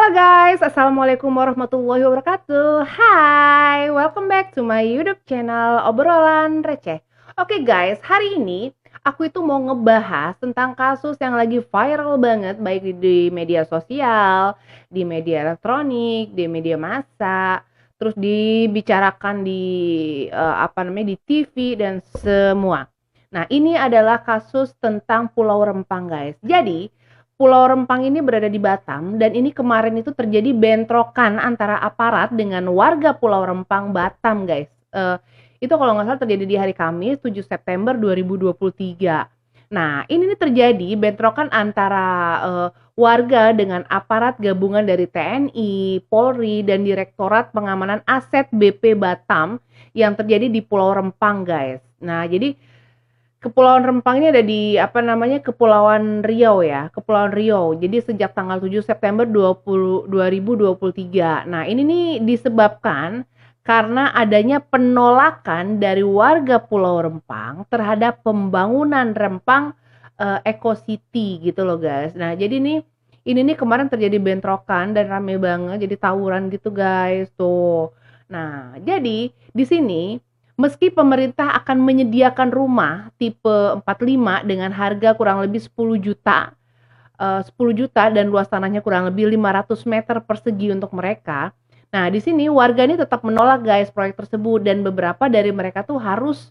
Halo guys, Assalamualaikum warahmatullahi wabarakatuh. Hai, welcome back to my YouTube channel Obrolan Receh. Oke guys, hari ini aku itu mau ngebahas tentang kasus yang lagi viral banget, baik di media sosial, di media elektronik, di media massa, terus dibicarakan di di TV dan semua. Nah, ini adalah kasus tentang Pulau Rempang guys. Jadi Pulau Rempang ini berada di Batam dan ini kemarin itu terjadi bentrokan antara aparat dengan warga Pulau Rempang Batam guys. Itu kalau nggak salah terjadi di hari Kamis 7 September 2023. Nah, ini nih terjadi bentrokan antara warga dengan aparat gabungan dari TNI, Polri, dan Direktorat Pengamanan Aset BP Batam yang terjadi di Pulau Rempang guys. Nah, jadi Kepulauan Rempang ini ada di Kepulauan Riau ya, Kepulauan Riau. Jadi sejak tanggal 7 September 2023. Nah, ini nih disebabkan karena adanya penolakan dari warga Pulau Rempang terhadap pembangunan Rempang Eco City gitu loh, guys. Nah, jadi ini nih kemarin terjadi bentrokan dan rame banget, jadi tawuran gitu, guys. Tuh. Nah, jadi di sini meski pemerintah akan menyediakan rumah tipe 45 dengan harga kurang lebih 10 juta, 10 juta dan luas tanahnya kurang lebih 500 meter persegi untuk mereka. Nah, di sini warga ini tetap menolak guys proyek tersebut dan beberapa dari mereka tuh harus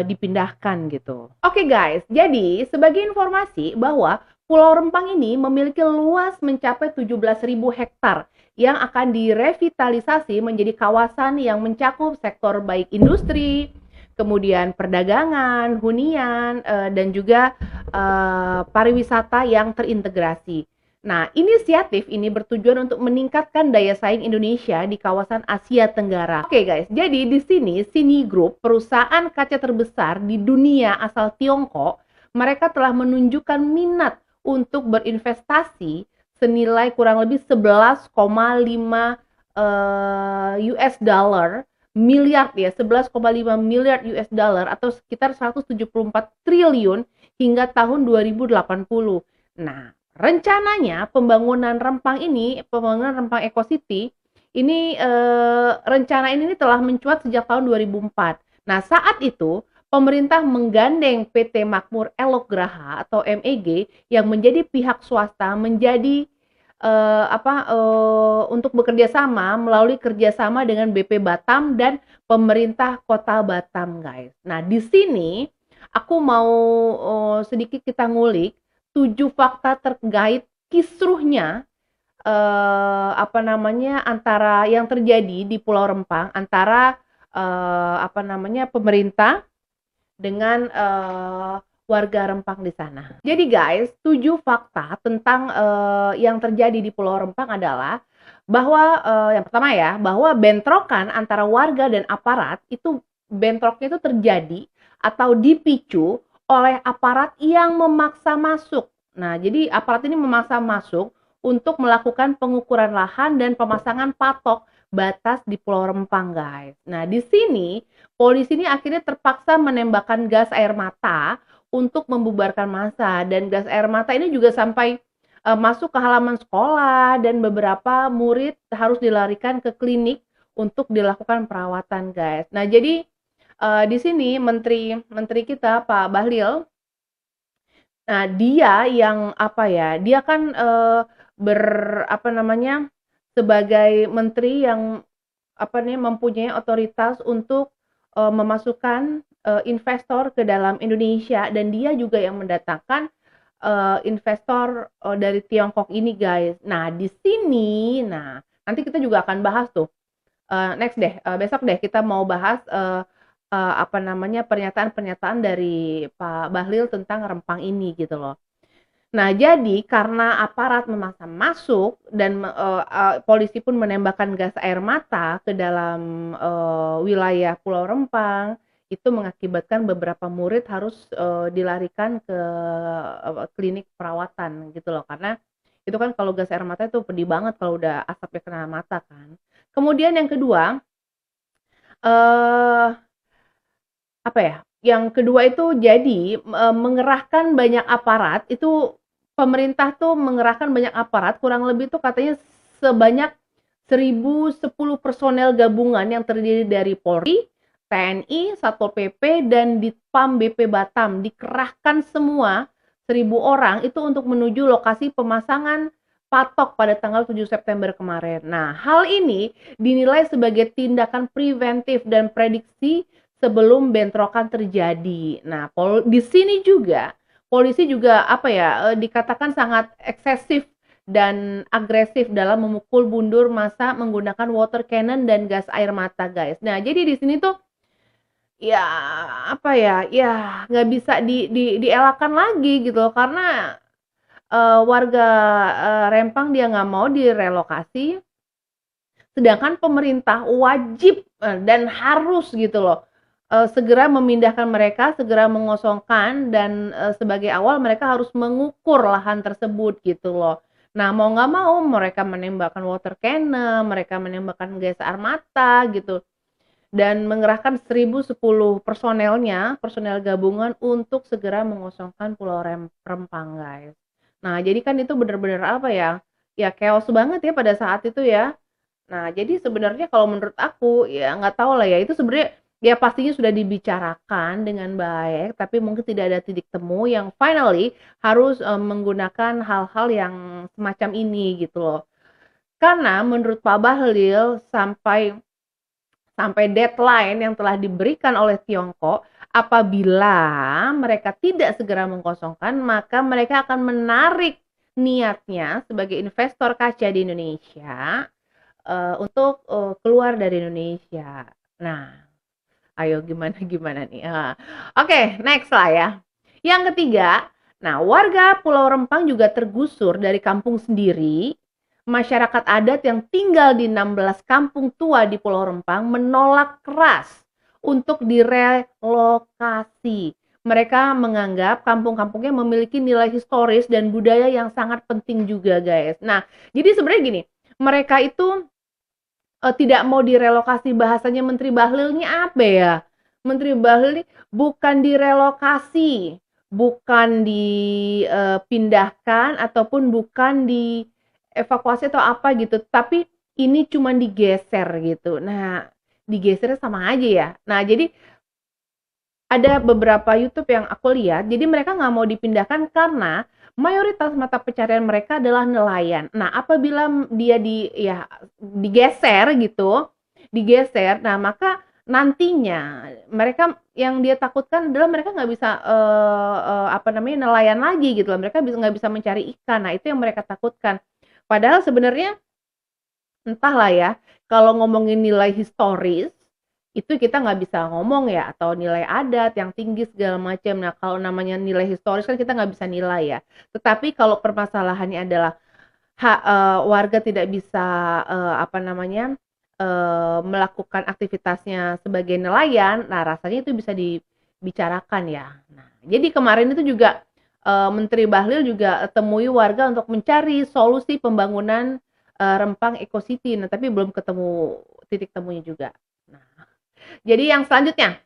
dipindahkan gitu. Oke guys, jadi sebagai informasi bahwa Pulau Rempang ini memiliki luas mencapai 17.000 hektar yang akan direvitalisasi menjadi kawasan yang mencakup sektor baik industri, kemudian perdagangan, hunian, dan juga pariwisata yang terintegrasi. Nah, inisiatif ini bertujuan untuk meningkatkan daya saing Indonesia di kawasan Asia Tenggara. Oke guys, jadi di sini Sini Group, perusahaan kaca terbesar di dunia asal Tiongkok, mereka telah menunjukkan minat untuk berinvestasi senilai kurang lebih 11,5 US dollar miliar ya, 11,5 miliar US dollar atau sekitar 174 triliun hingga tahun 2080. Nah, rencananya pembangunan Rempang Eco City ini rencana ini telah mencuat sejak tahun 2004. Nah, saat itu pemerintah menggandeng PT Makmur Elok Graha atau MEG yang menjadi pihak swasta menjadi untuk bekerja sama melalui kerjasama dengan BP Batam dan pemerintah Kota Batam, guys. Nah, di sini aku mau sedikit kita ngulik 7 fakta terkait kisruhnya antara yang terjadi di Pulau Rempang antara pemerintah dengan warga Rempang di sana. Jadi guys, 7 fakta tentang yang terjadi di Pulau Rempang adalah bahwa yang pertama ya, bahwa bentrokan antara warga dan aparat bentroknya itu terjadi atau dipicu oleh aparat yang memaksa masuk. Nah, jadi aparat ini memaksa masuk untuk melakukan pengukuran lahan dan pemasangan patok batas di Pulau Rempang, guys. Nah, di sini polisi ini akhirnya terpaksa menembakkan gas air mata untuk membubarkan massa, dan gas air mata ini juga sampai masuk ke halaman sekolah dan beberapa murid harus dilarikan ke klinik untuk dilakukan perawatan, guys. Nah, jadi di sini menteri kita Pak Bahlil, nah dia yang dia kan sebagai menteri yang mempunyai otoritas untuk memasukkan investor ke dalam Indonesia, dan dia juga yang mendatangkan investor dari Tiongkok ini, guys. Nah, di sini nanti kita juga akan bahas tuh. Next deh, besok deh kita mau bahas pernyataan-pernyataan dari Pak Bahlil tentang Rempang ini gitu loh. Nah, jadi karena aparat memaksa masuk dan polisi pun menembakkan gas air mata ke dalam wilayah Pulau Rempang, itu mengakibatkan beberapa murid harus dilarikan ke klinik perawatan gitu loh. Karena itu kan kalau gas air mata itu pedih banget kalau udah asapnya kena mata kan. Kemudian yang kedua, yang kedua itu jadi mengerahkan banyak aparat, itu pemerintah tuh mengerahkan banyak aparat, kurang lebih tuh katanya sebanyak 1.010 personel gabungan yang terdiri dari Polri, TNI, Satpol PP, dan Ditpam BP Batam dikerahkan semua 1.000 orang itu untuk menuju lokasi pemasangan patok pada tanggal 7 September kemarin. Nah, hal ini dinilai sebagai tindakan preventif dan prediksi sebelum bentrokan terjadi. Nah, di sini juga polisi juga dikatakan sangat eksesif dan agresif dalam memukul mundur massa menggunakan water cannon dan gas air mata, guys. Nah, jadi di sini tuh ya nggak bisa dielakkan lagi gitu loh, karena warga Rempang dia nggak mau direlokasi, sedangkan pemerintah wajib dan harus gitu loh segera memindahkan mereka, segera mengosongkan, dan sebagai awal mereka harus mengukur lahan tersebut gitu loh. Nah, mau nggak mau mereka menembakkan water cannon, mereka menembakkan gas air mata gitu, dan mengerahkan 1.010 personelnya, personel gabungan untuk segera mengosongkan Pulau Rempang, guys. Nah, jadi kan itu benar-benar ya chaos banget ya pada saat itu ya. Nah, jadi sebenarnya kalau menurut aku ya nggak tahu lah ya, itu sebenarnya ya pastinya sudah dibicarakan dengan baik, tapi mungkin tidak ada titik temu yang finally harus menggunakan hal-hal yang semacam ini gitu loh. Karena menurut Pak Bahlil sampai deadline yang telah diberikan oleh Tiongkok, apabila mereka tidak segera mengkosongkan, maka mereka akan menarik niatnya sebagai investor kaca di Indonesia untuk keluar dari Indonesia. Nah, ayo gimana nih? Oke, next lah ya. Yang ketiga, nah warga Pulau Rempang juga tergusur dari kampung sendiri. Masyarakat adat yang tinggal di 16 kampung tua di Pulau Rempang menolak keras untuk direlokasi. Mereka menganggap kampung-kampungnya memiliki nilai historis dan budaya yang sangat penting juga, guys. Nah, jadi sebenarnya gini, mereka itu tidak mau direlokasi, bahasanya Menteri Bahlil ini apa ya? Menteri Bahlil ini bukan direlokasi, bukan dipindahkan ataupun bukan dievakuasi atau apa gitu, tapi ini cuma digeser gitu. Nah, digesernya sama aja ya. Nah, jadi ada beberapa YouTube yang aku lihat, jadi mereka nggak mau dipindahkan karena mayoritas mata pencarian mereka adalah nelayan. Nah, apabila dia digeser gitu, nah maka nantinya mereka yang dia takutkan adalah mereka nggak bisa nelayan lagi gitu loh. Mereka nggak bisa mencari ikan. Nah, itu yang mereka takutkan. Padahal sebenarnya entahlah ya, kalau ngomongin nilai historis itu kita nggak bisa ngomong ya, atau nilai adat yang tinggi segala macam. Nah, kalau namanya nilai historis kan kita nggak bisa nilai ya. Tetapi kalau permasalahannya adalah warga tidak bisa melakukan aktivitasnya sebagai nelayan, nah rasanya itu bisa dibicarakan ya. Nah, jadi kemarin itu juga Menteri Bahlil juga temui warga untuk mencari solusi pembangunan Rempang Eco City. Nah, tapi belum ketemu titik temunya juga. Nah, jadi yang selanjutnya,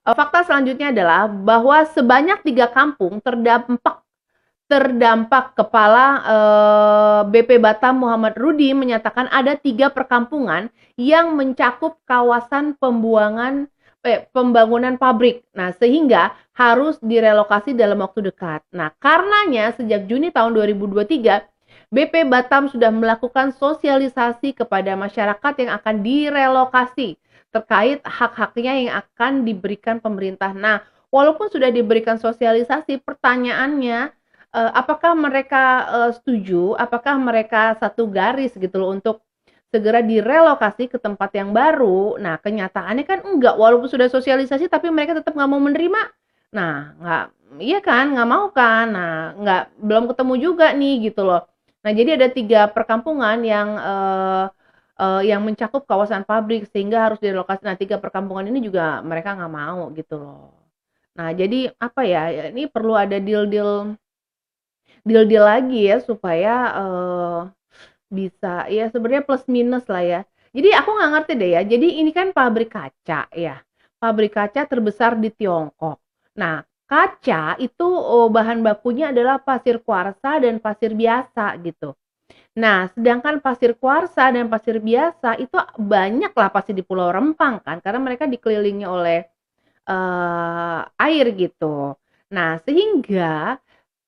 fakta selanjutnya adalah bahwa sebanyak 3 kampung terdampak. Kepala BP Batam Muhammad Rudi menyatakan ada 3 perkampungan yang mencakup kawasan pembangunan pabrik. Nah, sehingga harus direlokasi dalam waktu dekat. Nah, karenanya sejak Juni tahun 2023 BP Batam sudah melakukan sosialisasi kepada masyarakat yang akan direlokasi terkait hak-haknya yang akan diberikan pemerintah. Nah, walaupun sudah diberikan sosialisasi, pertanyaannya apakah mereka setuju, apakah mereka satu garis gitu loh untuk segera direlokasi ke tempat yang baru. Nah, kenyataannya kan enggak, walaupun sudah sosialisasi tapi mereka tetap nggak mau menerima. Nah, iya kan, nggak mau kan. Nah, belum ketemu juga nih gitu loh. Nah, jadi ada 3 perkampungan yang mencakup kawasan pabrik sehingga harus direlokasi. Nah, 3 perkampungan ini juga mereka nggak mau gitu loh. Nah, jadi ini perlu ada deal-deal lagi ya supaya bisa ya sebenarnya plus minus lah ya. Jadi aku nggak ngerti deh ya. Jadi ini kan pabrik kaca ya. Pabrik kaca terbesar di Tiongkok. Nah, kaca itu bahan bakunya adalah pasir kuarsa dan pasir biasa gitu. Nah, sedangkan pasir kuarsa dan pasir biasa itu banyak lah pasti di Pulau Rempang kan, karena mereka dikelilingi oleh air gitu. Nah, sehingga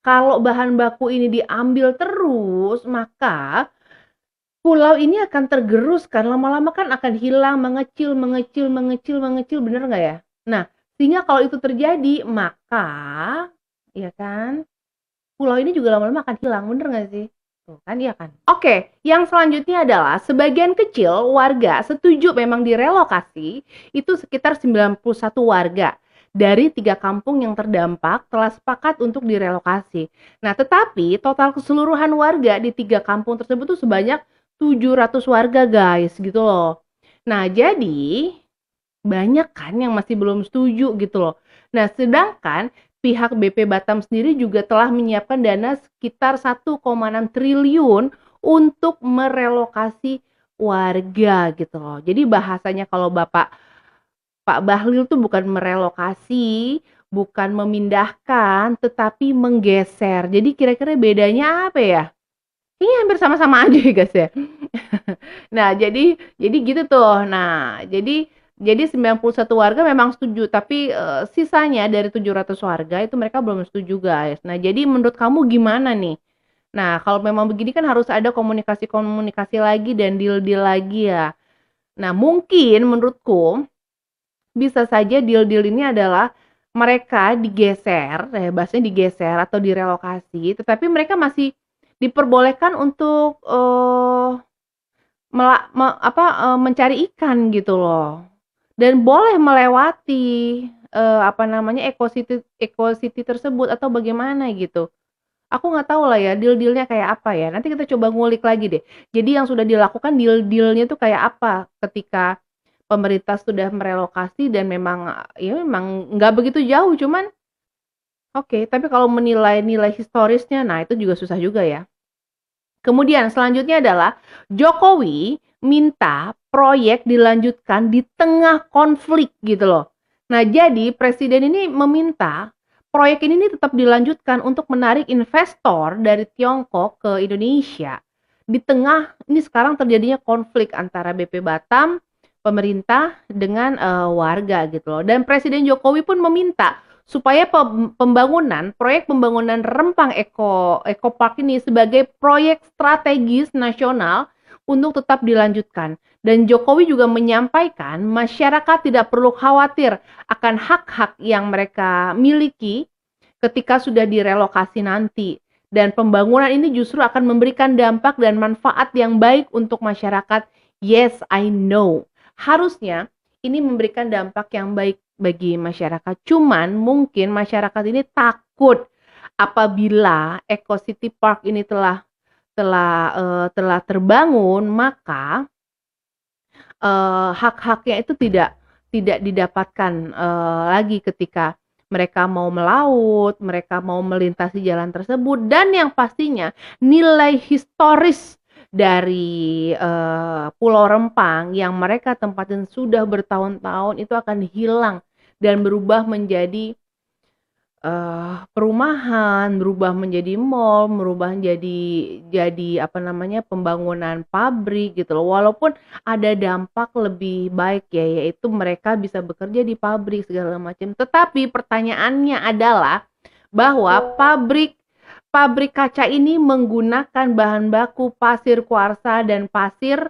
kalau bahan baku ini diambil terus, maka pulau ini akan tergerus kan, lama-lama kan akan hilang, mengecil, mengecil, mengecil, mengecil, bener nggak ya? Nah, sehingga kalau itu terjadi, maka, ya kan, pulau ini juga lama-lama akan hilang, bener nggak sih? Tuh kan, iya kan? Oke, yang selanjutnya adalah sebagian kecil warga setuju memang direlokasi, itu sekitar 91 warga dari 3 kampung yang terdampak telah sepakat untuk direlokasi. Nah, tetapi total keseluruhan warga di 3 kampung tersebut tuh sebanyak 700 warga, guys, gitu loh. Nah, jadi banyak kan yang masih belum setuju gitu loh. Nah, sedangkan pihak BP Batam sendiri juga telah menyiapkan dana sekitar 1,6 triliun untuk merelokasi warga gitu loh. Jadi bahasanya kalau Pak Bahlil tuh bukan merelokasi, bukan memindahkan, tetapi menggeser. Jadi kira-kira bedanya apa ya? Ini hampir sama-sama aja ya guys ya. Nah, jadi gitu tuh. Nah, jadi 91 warga memang setuju, tapi sisanya dari 700 warga itu mereka belum setuju, guys. Nah, jadi menurut kamu gimana nih? Nah, kalau memang begini kan harus ada komunikasi-komunikasi lagi dan deal-deal lagi ya. Nah, mungkin menurutku bisa saja deal-deal ini adalah mereka digeser, bahasanya digeser atau direlokasi, tetapi mereka masih diperbolehkan untuk mencari ikan gitu loh. Dan boleh melewati Eco City tersebut atau bagaimana gitu. Aku nggak tahu lah ya deal-dealnya kayak apa ya. Nanti kita coba ngulik lagi deh. Jadi yang sudah dilakukan deal-dealnya tuh kayak apa ketika pemerintah sudah merelokasi dan memang ya memang nggak begitu jauh, cuman oke, tapi kalau menilai nilai historisnya, nah itu juga susah juga ya. Kemudian selanjutnya adalah Jokowi minta proyek dilanjutkan di tengah konflik gitu loh. Nah, jadi presiden ini meminta proyek ini tetap dilanjutkan untuk menarik investor dari Tiongkok ke Indonesia. Di tengah ini sekarang terjadinya konflik antara BP Batam, pemerintah dengan warga gitu loh. Dan Presiden Jokowi pun meminta supaya proyek pembangunan Rempang Eco Park ini sebagai proyek strategis nasional untuk tetap dilanjutkan. Dan Jokowi juga menyampaikan masyarakat tidak perlu khawatir akan hak-hak yang mereka miliki ketika sudah direlokasi nanti. Dan pembangunan ini justru akan memberikan dampak dan manfaat yang baik untuk masyarakat. Yes, I know. Harusnya ini memberikan dampak yang baik bagi masyarakat. Cuman mungkin masyarakat ini takut apabila Eco City Park ini telah terbangun, maka hak-haknya itu tidak didapatkan lagi ketika mereka mau melaut, mereka mau melintasi jalan tersebut, dan yang pastinya nilai historis dari Pulau Rempang yang mereka tempatin sudah bertahun-tahun itu akan hilang dan berubah menjadi perumahan, berubah menjadi mall, berubah jadi pembangunan pabrik gitu loh. Walaupun ada dampak lebih baik ya, yaitu mereka bisa bekerja di pabrik segala macam. Tetapi pertanyaannya adalah bahwa pabrik pabrik kaca ini menggunakan bahan baku pasir kuarsa dan pasir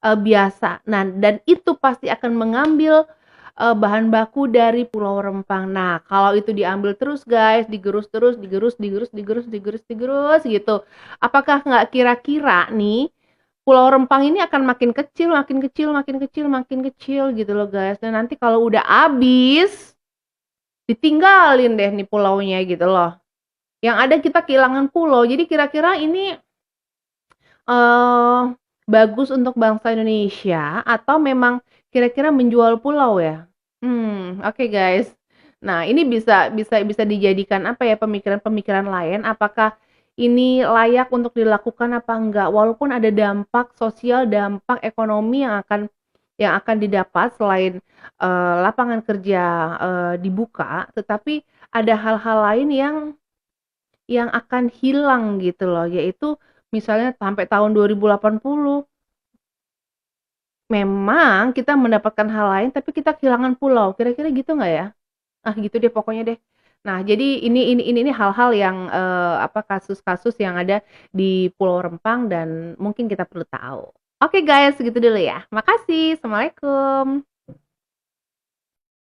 biasa. Nah, dan itu pasti akan mengambil bahan baku dari Pulau Rempang. Nah, kalau itu diambil terus guys, digerus terus, digerus gitu. Apakah nggak kira-kira nih Pulau Rempang ini akan makin kecil, makin kecil, makin kecil, makin kecil gitu loh guys. Dan nanti kalau udah habis, ditinggalin deh nih pulaunya gitu loh. Yang ada kita kehilangan pulau. Jadi kira-kira ini bagus untuk bangsa Indonesia atau memang kira-kira menjual pulau ya? Oke guys. Nah, ini bisa dijadikan apa ya, pemikiran-pemikiran lain, apakah ini layak untuk dilakukan apa enggak? Walaupun ada dampak sosial, dampak ekonomi yang akan didapat selain lapangan kerja dibuka, tetapi ada hal-hal lain yang akan hilang gitu loh, yaitu misalnya sampai tahun 2080, memang kita mendapatkan hal lain tapi kita kehilangan pulau, kira-kira gitu nggak ya? Ah, gitu deh pokoknya deh. Nah, jadi ini hal-hal yang, apa, kasus-kasus yang ada di Pulau Rempang dan mungkin kita perlu tahu. Oke guys, segitu dulu ya. Makasih, assalamualaikum.